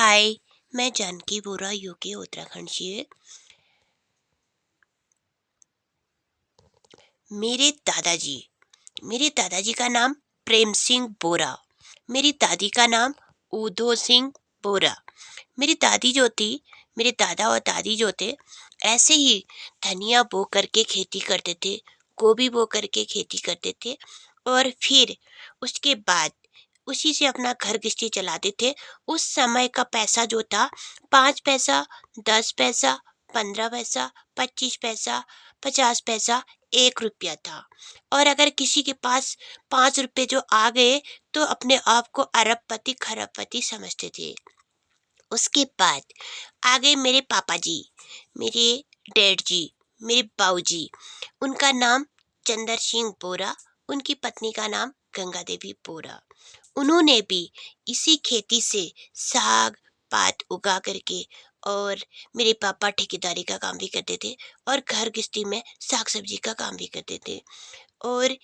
हाय, मैं जानकी बोरा यूके उत्तराखंड से। मेरे दादाजी मेरे दादाजी का नाम प्रेम सिंह बोरा, मेरी दादी का नाम उधो सिंह बोरा। मेरी दादी जो थी, मेरे दादा और दादी जो थे, ऐसे ही धनिया बो करके खेती करते थे, गोभी बो करके खेती करते थे। और फिर उसके बाद उसी से अपना घर गृहस्थी चलाते थे। उस समय का पैसा जो था, 5 पैसा, 10 पैसा, 15 पैसा, 25 पैसा, 50 पैसा, 1 रुपया था। और अगर किसी के पास 5 रुपए जो आ गए तो अपने आप को अरबपति खरबपति समझते थे। उसके बाद आ गए मेरे पापा जी, मेरे डैड जी, मेरे बाऊ जी। उनका नाम चंदर सिंह बोरा, उनकी पत्नी का नाम गंगा देवी बोरा। उन्होंने भी इसी खेती से साग पात उगा करके, और मेरे पापा ठेकेदारी का काम भी करते थे और घर गृहस्थी में साग सब्जी का काम भी करते थे। और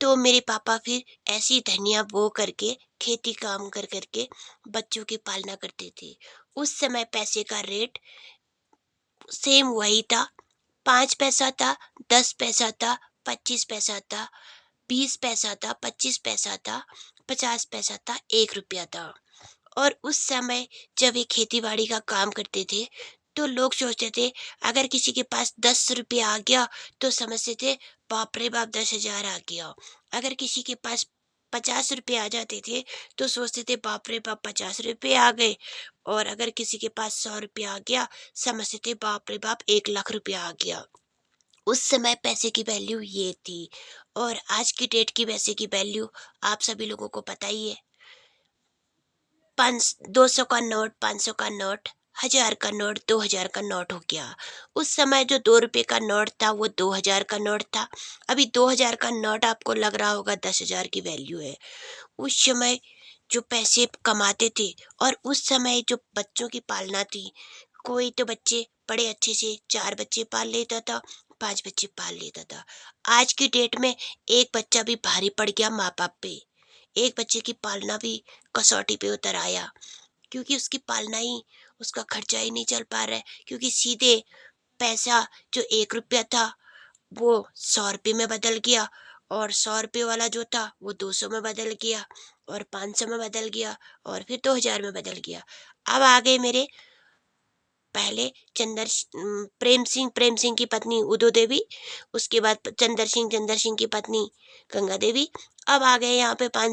तो मेरे पापा फिर ऐसी धनिया बो करके, खेती काम कर करके बच्चों की पालना करते थे। उस समय पैसे का रेट सेम वही था, 5 पैसा था, 10 पैसा था, 25 पैसा था, 20 पैसा था, 25 पैसा था, 50 पैसा था, 1 रुपया था। और उस समय जब ये खेती बाड़ी का काम करते थे तो लोग सोचते थे, अगर किसी के पास 10 रुपया आ गया तो समझते थे बाप रे बाप 10,000 आ गया। अगर किसी के पास 50 रुपये आ जाते थे तो सोचते थे बाप रे बाप 50 रुपये आ गए। और अगर किसी के पास 100 रुपया आ गया, समझते थे बाप रे बाप 1 लाख रुपया आ गया। उस समय पैसे की वैल्यू ये थी। और आज की डेट की पैसे की वैल्यू आप सभी लोगों को पता ही है। 200 का नोट, 500 का नोट, 1,000 का नोट, 2,000 का नोट हो गया। उस समय जो 2 रुपए का नोट था वो 2,000 का नोट था। अभी 2,000 का नोट आपको लग रहा होगा 10,000 की वैल्यू है। उस समय जो पैसे कमाते थे, और उस समय जो बच्चों की पालना थी, कोई तो बच्चे बड़े अच्छे से 4 बच्चे पाल लेता था, 5 बच्चे पाल लेता था। आज की डेट में एक बच्चा भी भारी पड़ गया माँ बाप पे, एक बच्चे की पालना भी कसौटी पे उतर आया, क्योंकि उसकी पालना ही, उसका खर्चा ही नहीं चल पा रहा है। क्योंकि सीधे पैसा जो 1 रुपया था वो 100 रुपये में बदल गया, और 100 रुपये वाला जो था वो 200 में बदल गया, और 500 में बदल गया, और फिर 2,000 में बदल गया। अब आ गए मेरे पहले प्रेम सिंह की पत्नी उदो देवी, उसके बाद चंदर सिंह की पत्नी गंगा देवी। अब आ गए यहाँ पे